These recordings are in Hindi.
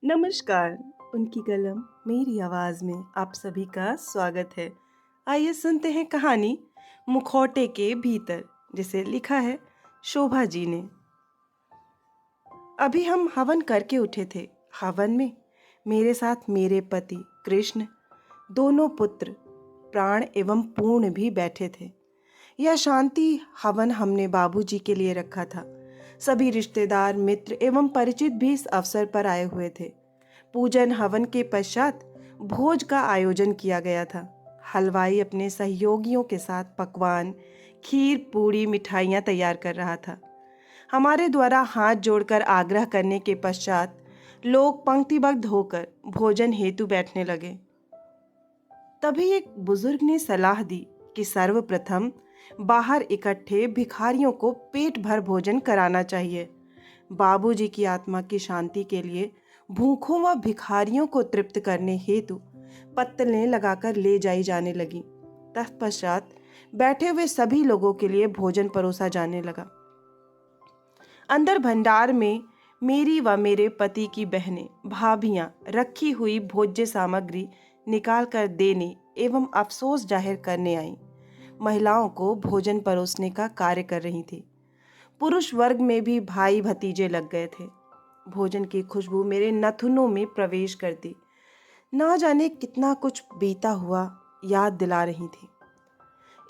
नमस्कार। उनकी कलम मेरी आवाज़ में आप सभी का स्वागत है। आइए सुनते हैं कहानी मुखौटे के भीतर, जिसे लिखा है शोभा जी ने। अभी हम हवन करके उठे थे। हवन में मेरे साथ मेरे पति कृष्ण, दोनों पुत्र प्राण एवं पूर्ण भी बैठे थे। यह शांति हवन हमने बाबूजी के लिए रखा था। सभी रिश्तेदार, मित्र एवं परिचित भी इस अवसर पर आए हुए थे। पूजन हवन के पश्चात भोज का आयोजन किया गया था। हलवाई अपने सहयोगियों के साथ पकवान, खीर, पूड़ी, मिठाइयाँ तैयार कर रहा था। हमारे द्वारा हाथ जोड़कर आग्रह करने के पश्चात लोग पंक्तिबद्ध होकर भोजन हेतु बैठने लगे। तभी एक बुजुर्ग ने सलाह दी कि सर्वप्रथम बाहर इकट्ठे भिखारियों को पेट भर भोजन कराना चाहिए। बाबूजी की आत्मा की शांति के लिए भूखों व भिखारियों को तृप्त करने हेतु पत्तलें लगाकर ले जाई जाने लगी। तत्पश्चात बैठे हुए सभी लोगों के लिए भोजन परोसा जाने लगा। अंदर भंडार में मेरी व मेरे पति की बहनें, भाभियां रखी हुई भोज्य सामग्री निकाल कर देने एवं अफसोस जाहिर करने आईं। महिलाओं को भोजन परोसने का कार्य कर रही थी। पुरुष वर्ग में भी भाई भतीजे लग गए थे। भोजन की खुशबू मेरे नथुनों में प्रवेश करती ना जाने कितना कुछ बीता हुआ याद दिला रही थी।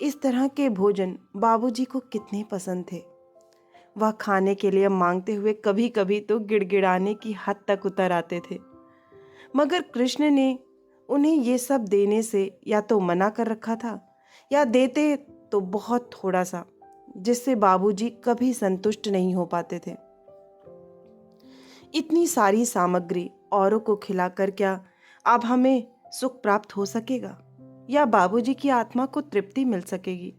इस तरह के भोजन बाबूजी को कितने पसंद थे। वह खाने के लिए मांगते हुए कभी कभी तो गिड़गिड़ाने की हद तक उतर आते थे। मगर कृष्ण ने उन्हें ये सब देने से या तो मना कर रखा था या देते तो बहुत थोड़ा सा, जिससे बाबूजी कभी संतुष्ट नहीं हो पाते थे। इतनी सारी सामग्री औरों को खिलाकर क्या अब हमें सुख प्राप्त हो सकेगा या बाबूजी की आत्मा को तृप्ति मिल सकेगी?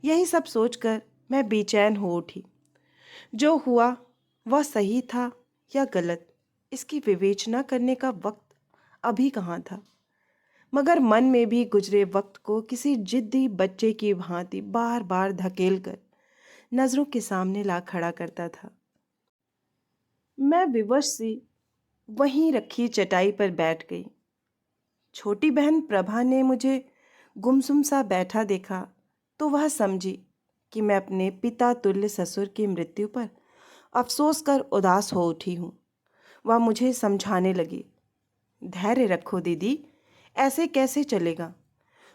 यही सब सोचकर मैं बेचैन हो उठी। जो हुआ वह सही था या गलत, इसकी विवेचना करने का वक्त अभी कहाँ था। मगर मन में भी गुजरे वक्त को किसी जिद्दी बच्चे की भांति बार बार धकेल कर नजरों के सामने ला खड़ा करता था। मैं विवश सी वहीं रखी चटाई पर बैठ गई। छोटी बहन प्रभा ने मुझे गुमसुम सा बैठा देखा तो वह समझी कि मैं अपने पिता तुल्य ससुर की मृत्यु पर अफसोस कर उदास हो उठी हूँ। वह मुझे समझाने लगी, धैर्य रखो दीदी, ऐसे कैसे चलेगा।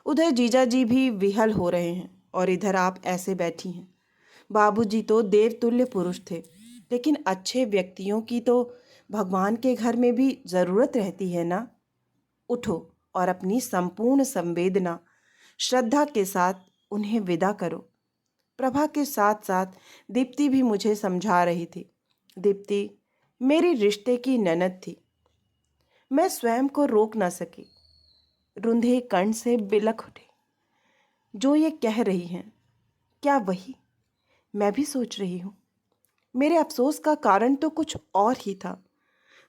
उधर जीजा जी भी विहल हो रहे हैं और इधर आप ऐसे बैठी हैं। बाबूजी तो देवतुल्य पुरुष थे, लेकिन अच्छे व्यक्तियों की तो भगवान के घर में भी ज़रूरत रहती है ना। उठो और अपनी संपूर्ण संवेदना श्रद्धा के साथ उन्हें विदा करो। प्रभा के साथ साथ दीप्ति भी मुझे समझा रही थी। दीप्ति मेरी रिश्ते की ननद थी। मैं स्वयं को रोक ना सकी। रुंधे कंठ से बिलख उठे। जो ये कह रही हैं, क्या वही मैं भी सोच रही हूँ? मेरे अफसोस का कारण तो कुछ और ही था।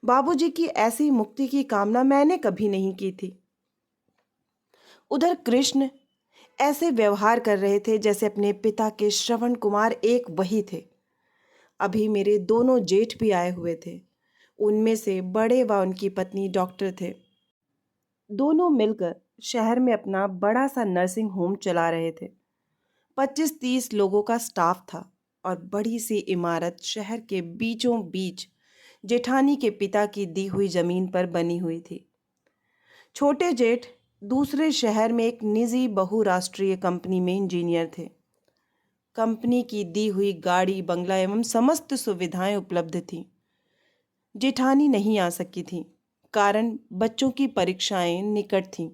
बाबूजी की ऐसी मुक्ति की कामना मैंने कभी नहीं की थी। उधर कृष्ण ऐसे व्यवहार कर रहे थे जैसे अपने पिता के श्रवण कुमार एक वही थे। अभी मेरे दोनों जेठ भी आए हुए थे। उनमें से बड़े व उनकी पत्नी डॉक्टर थे। दोनों मिलकर शहर में अपना बड़ा सा नर्सिंग होम चला रहे थे। 25-30 लोगों का स्टाफ था और बड़ी सी इमारत शहर के बीचों बीच जेठानी के पिता की दी हुई जमीन पर बनी हुई थी। छोटे जेठ दूसरे शहर में एक निजी बहुराष्ट्रीय कंपनी में इंजीनियर थे। कंपनी की दी हुई गाड़ी, बंगला एवं समस्त सुविधाएं उपलब्ध थीं। जेठानी नहीं आ सकी थी, कारण बच्चों की परीक्षाएं निकट थीं।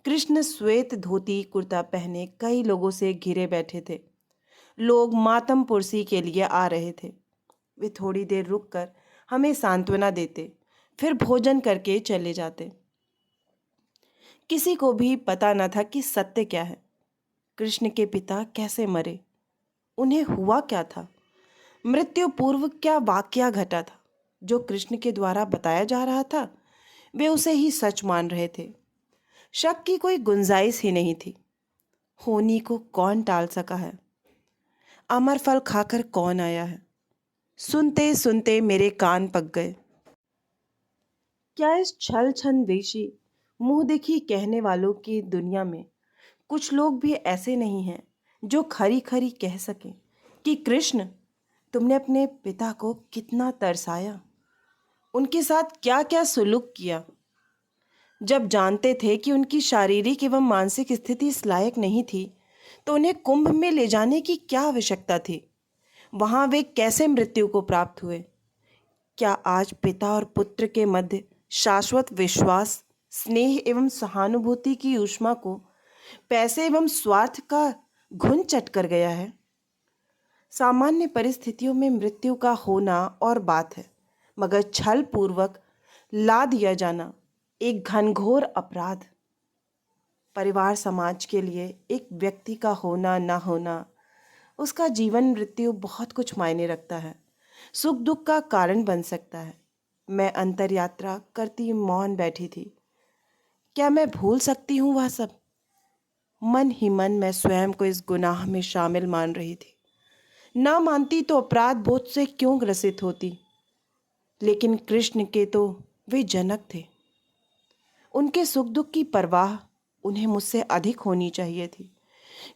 कृष्ण श्वेत धोती कुर्ता पहने कई लोगों से घिरे बैठे थे। लोग मातम पुरसी के लिए आ रहे थे। वे थोड़ी देर रुककर हमें सांत्वना देते, फिर भोजन करके चले जाते। किसी को भी पता न था कि सत्य क्या है। कृष्ण के पिता कैसे मरे, उन्हें हुआ क्या था, मृत्यु पूर्व क्या वाकया घटा था। जो कृष्ण के द्वारा बताया जा रहा था वे उसे ही सच मान रहे थे। शक की कोई गुंजाइश ही नहीं थी। होनी को कौन टाल सका है? अमर फल खाकर कौन आया है? सुनते सुनते मेरे कान पक गए। क्या इस छल छंदेशी मुंह देखी कहने वालों की दुनिया में कुछ लोग भी ऐसे नहीं हैं जो खरी खरी कह सकें कि कृष्ण, तुमने अपने पिता को कितना तरसाया, उनके साथ क्या क्या सुलूक किया, जब जानते थे कि उनकी शारीरिक एवं मानसिक स्थिति इस लायक नहीं थी तो उन्हें कुंभ में ले जाने की क्या आवश्यकता थी। वहां वे कैसे मृत्यु को प्राप्त हुए। क्या आज पिता और पुत्र के मध्य शाश्वत विश्वास, स्नेह एवं सहानुभूति की ऊष्मा को पैसे एवं स्वार्थ का घुन चट कर गया है। सामान्य परिस्थितियों में मृत्यु का होना और बात है, मगर छल पूर्वक ला दिया जाना एक घनघोर अपराध। परिवार समाज के लिए एक व्यक्ति का होना ना होना, उसका जीवन मृत्यु बहुत कुछ मायने रखता है, सुख दुख का कारण बन सकता है। मैं अंतर यात्रा करती मौन बैठी थी। क्या मैं भूल सकती हूँ वह सब? मन ही मन मैं स्वयं को इस गुनाह में शामिल मान रही थी। ना मानती तो अपराध बोध से क्यों ग्रसित होती। लेकिन कृष्ण के तो वे जनक थे, उनके सुख दुख की परवाह उन्हें मुझसे अधिक होनी चाहिए थी।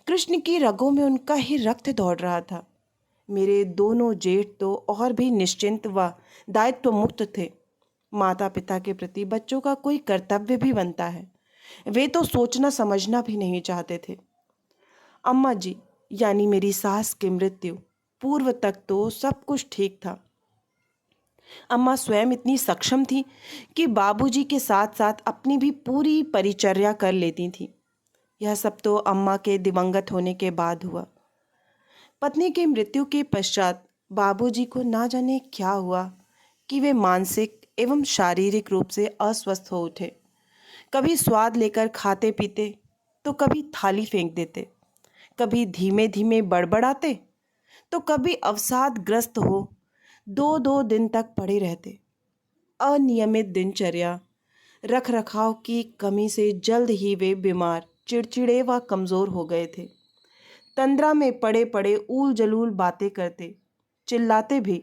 कृष्ण की रगों में उनका ही रक्त दौड़ रहा था। मेरे दोनों जेठ तो और भी निश्चिंत व दायित्व मुक्त थे। माता पिता के प्रति बच्चों का कोई कर्तव्य भी बनता है, वे तो सोचना समझना भी नहीं चाहते थे। अम्मा जी यानी मेरी सास की मृत्यु पूर्व तक तो सब कुछ ठीक था। अम्मा स्वयं इतनी सक्षम थी कि बाबूजी के साथ साथ अपनी भी पूरी परिचर्या कर लेती थी। यह सब तो अम्मा के दिवंगत होने के बाद हुआ। पत्नी की मृत्यु के पश्चात बाबूजी को ना जाने क्या हुआ कि वे मानसिक एवं शारीरिक रूप से अस्वस्थ हो उठे। कभी स्वाद लेकर खाते पीते तो कभी थाली फेंक देते, कभी धीमे धीमे बड़बड़ाते तो कभी अवसादग्रस्त हो दो दो दिन तक पड़े रहते। अनियमित दिनचर्या, रख रखाव की कमी से जल्द ही वे बीमार, चिड़चिड़े व कमज़ोर हो गए थे। तंद्रा में पड़े पड़े ऊल जलूल बातें करते, चिल्लाते भी।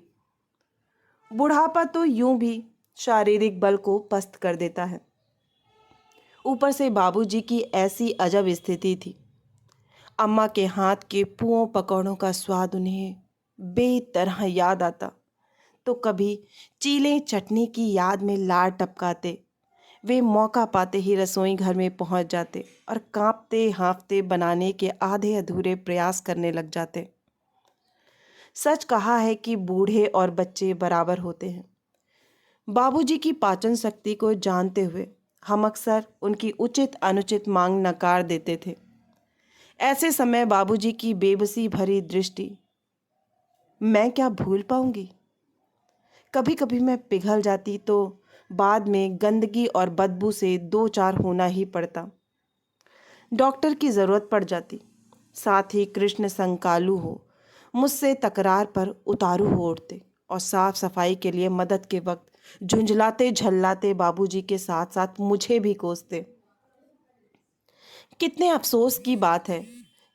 बुढ़ापा तो यूं भी शारीरिक बल को पस्त कर देता है। ऊपर से बाबूजी की ऐसी अजब स्थिति थी। अम्मा के हाथ के पुओं पकौड़ों का स्वाद उन्हें बेतरह याद आता तो कभी चीले चटनी की याद में लार टपकाते। वे मौका पाते ही रसोई घर में पहुंच जाते और कांपते हाँफते बनाने के आधे अधूरे प्रयास करने लग जाते। सच कहा है कि बूढ़े और बच्चे बराबर होते हैं। बाबूजी की पाचन शक्ति को जानते हुए हम अक्सर उनकी उचित अनुचित मांग नकार देते थे। ऐसे समय बाबूजी की बेबसी भरी दृष्टि मैं क्या भूल पाऊंगी। कभी कभी मैं पिघल जाती तो बाद में गंदगी और बदबू से दो चार होना ही पड़ता। डॉक्टर की ज़रूरत पड़ जाती। साथ ही कृष्ण संकालू हो मुझसे तकरार पर उतारू हो उठते और साफ सफाई के लिए मदद के वक्त झुंझलाते झल्लाते बाबूजी के साथ साथ मुझे भी कोसते। कितने अफसोस की बात है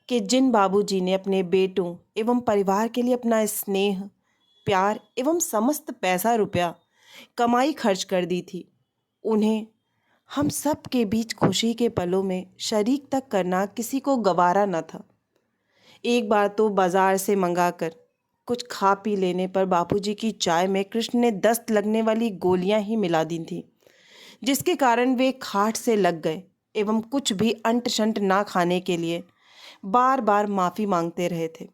कि जिन बाबूजी ने अपने बेटों एवं परिवार के लिए अपना स्नेह, प्यार एवं समस्त पैसा रुपया कमाई खर्च कर दी थी, उन्हें हम सब के बीच खुशी के पलों में शरीक तक करना किसी को गवारा न था। एक बार तो बाजार से मंगाकर कुछ खा पी लेने पर बापूजी की चाय में कृष्ण ने दस्त लगने वाली गोलियां ही मिला दी थी, जिसके कारण वे खाट से लग गए एवं कुछ भी अंट शंट ना खाने के लिए बार बार माफ़ी मांगते रहे थे।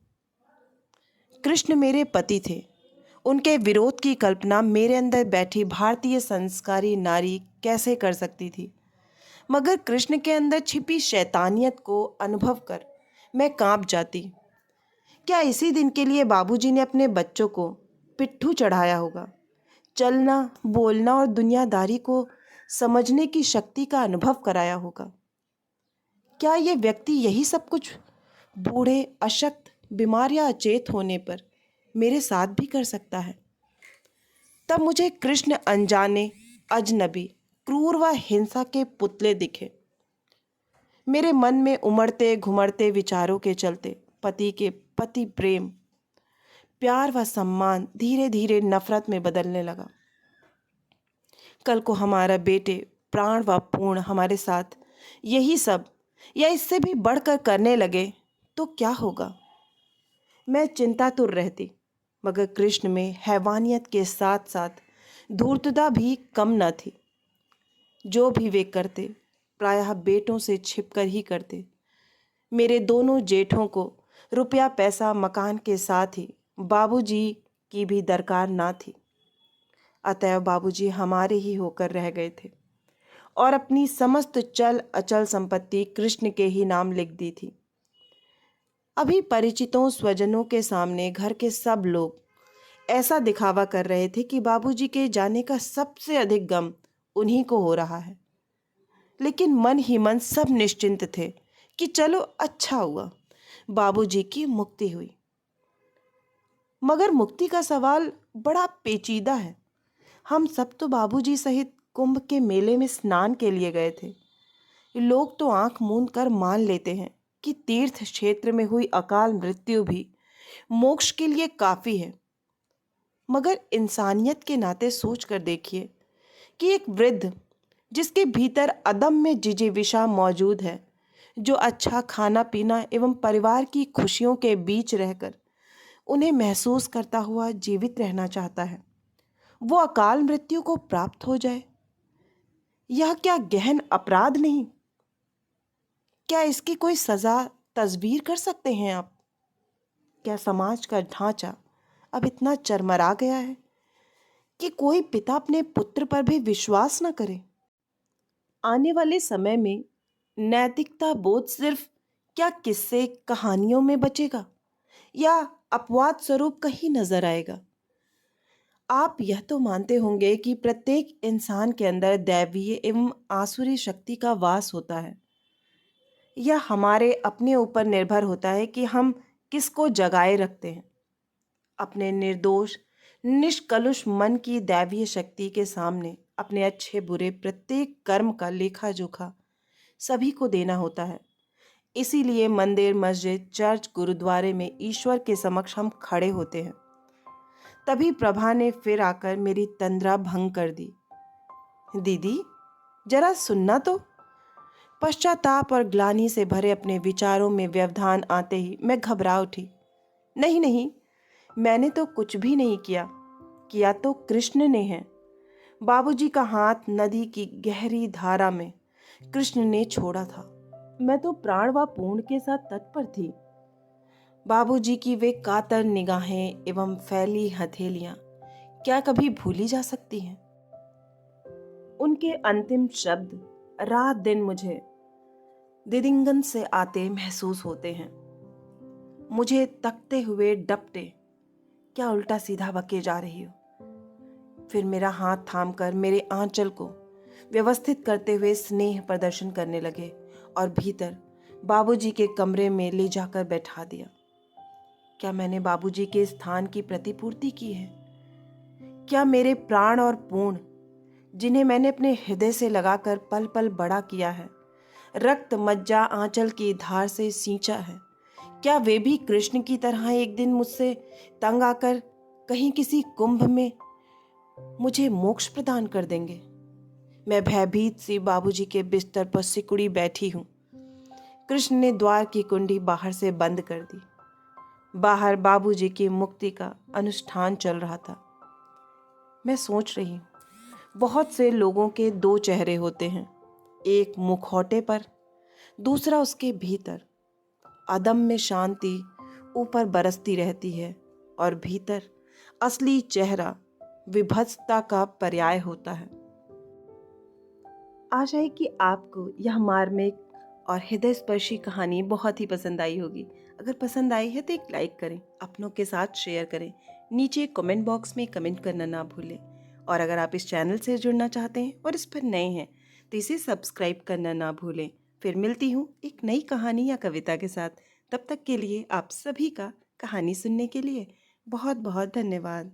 कृष्ण मेरे पति थे, उनके विरोध की कल्पना मेरे अंदर बैठी भारतीय संस्कारी नारी कैसे कर सकती थी। मगर कृष्ण के अंदर छिपी शैतानियत को अनुभव कर मैं कांप जाती। क्या इसी दिन के लिए बाबूजी ने अपने बच्चों को पिट्ठू चढ़ाया होगा, चलना बोलना और दुनियादारी को समझने की शक्ति का अनुभव कराया होगा। क्या ये व्यक्ति यही सब कुछ बूढ़े, अशक्त, बीमार या अचेत होने पर मेरे साथ भी कर सकता है? तब मुझे कृष्ण अनजाने, अजनबी, क्रूर व हिंसा के पुतले दिखे। मेरे मन में उमड़ते घुमड़ते विचारों के चलते पति प्रेम, प्यार व सम्मान धीरे धीरे नफरत में बदलने लगा। कल को हमारा बेटे प्राण व पूर्ण हमारे साथ यही सब या इससे भी बढ़कर करने लगे तो क्या होगा। मैं चिंतातुर रहती, मगर कृष्ण में हैवानियत के साथ साथ धूर्तता भी कम न थी। जो भी वे करते प्रायः बेटों से छिपकर ही करते। मेरे दोनों जेठों को रुपया पैसा मकान के साथ ही बाबूजी की भी दरकार ना थी। अतएव बाबूजी हमारे ही होकर रह गए थे और अपनी समस्त चल अचल संपत्ति कृष्ण के ही नाम लिख दी थी। अभी परिचितों स्वजनों के सामने घर के सब लोग ऐसा दिखावा कर रहे थे कि बाबूजी के जाने का सबसे अधिक गम उन्हीं को हो रहा है। लेकिन मन ही मन सब निश्चिंत थे कि चलो अच्छा हुआ, बाबूजी की मुक्ति हुई। मगर मुक्ति का सवाल बड़ा पेचीदा है। हम सब तो बाबूजी सहित कुंभ के मेले में स्नान के लिए गए थे। लोग तो आंख मूंद कर मान लेते हैं कि तीर्थ क्षेत्र में हुई अकाल मृत्यु भी मोक्ष के लिए काफी है। मगर इंसानियत के नाते सोच कर देखिए कि एक वृद्ध जिसके भीतर अदम्य जिजीविषा मौजूद है, जो अच्छा खाना पीना एवं परिवार की खुशियों के बीच रहकर उन्हें महसूस करता हुआ जीवित रहना चाहता है, वो अकाल मृत्यु को प्राप्त हो जाए, यह क्या गहन अपराध नहीं? क्या इसकी कोई सजा तस्वीर कर सकते हैं आप? क्या समाज का ढांचा अब इतना चरमरा गया है कि कोई पिता अपने पुत्र पर भी विश्वास न करे? आने वाले समय में नैतिकता बोध सिर्फ क्या किस्से कहानियों में बचेगा या अपवाद स्वरूप कहीं नजर आएगा? आप यह तो मानते होंगे कि प्रत्येक इंसान के अंदर दैवीय एवं आसुरी शक्ति का वास होता है। यह हमारे अपने ऊपर निर्भर होता है कि हम किसको जगाए रखते हैं। अपने निर्दोष निष्कलुष मन की दैवीय शक्ति के सामने अपने अच्छे बुरे प्रत्येक कर्म का लेखा जोखा सभी को देना होता है। इसीलिए मंदिर मस्जिद चर्च गुरुद्वारे में ईश्वर के समक्ष हम खड़े होते हैं। तभी प्रभा ने फिर आकर मेरी तंद्रा भंग कर दी। दीदी जरा सुनना तो। पश्चाताप और ग्लानि से भरे अपने विचारों में व्यवधान आते ही मैं घबरा उठी। नहीं नहीं, मैंने तो कुछ भी नहीं किया, किया तो कृष्ण ने है। बाबूजी का हाथ नदी की गहरी धारा में कृष्ण ने छोड़ा था। मैं तो प्राण व पूर्ण के साथ तत्पर थी। बाबूजी की वे कातर निगाहें एवं फैली हथेलियां क्या कभी भूली जा सकती हैं? उनके अंतिम शब्द रात दिन मुझे दिदिंगन से आते महसूस होते हैं। मुझे तकते हुए डपटे, क्या उल्टा सीधा बके जा रही हो? फिर मेरा हाथ थामकर मेरे आंचल को व्यवस्थित करते हुए स्नेह प्रदर्शन करने लगे और भीतर बाबूजी के कमरे में ले जाकर बैठा दिया। क्या मैंने बाबूजी के स्थान की प्रतिपूर्ति की है? क्या मेरे प्राण और पूर्ण, जिन्हें मैंने अपने हृदय से लगाकर पल पल बड़ा किया है, रक्त मज्जा आंचल की धार से सींचा है, क्या वे भी कृष्ण की तरह एक दिन मुझसे तंग आकर कहीं किसी कुंभ में मुझे मोक्ष प्रदान कर देंगे? मैं भयभीत सी बाबूजी के बिस्तर पर सिकुड़ी बैठी हूँ। कृष्ण ने द्वार की कुंडी बाहर से बंद कर दी। बाहर बाबूजी की मुक्ति का अनुष्ठान चल रहा था। मैं सोच रही हूँ, बहुत से लोगों के दो चेहरे होते हैं, एक मुखौटे पर, दूसरा उसके भीतर। अदम्य शांति ऊपर बरसती रहती है और भीतर असली चेहरा विभत्सता का पर्याय होता है। आशा है कि आपको यह मार्मिक और हृदय स्पर्शी कहानी बहुत ही पसंद आई होगी। अगर पसंद आई है तो एक लाइक करें, अपनों के साथ शेयर करें, नीचे कमेंट बॉक्स में कमेंट करना ना भूलें। और अगर आप इस चैनल से जुड़ना चाहते हैं और इस पर नए हैं तो इसे सब्सक्राइब करना ना भूलें। फिर मिलती हूँ एक नई कहानी या कविता के साथ। तब तक के लिए आप सभी का कहानी सुनने के लिए बहुत बहुत धन्यवाद।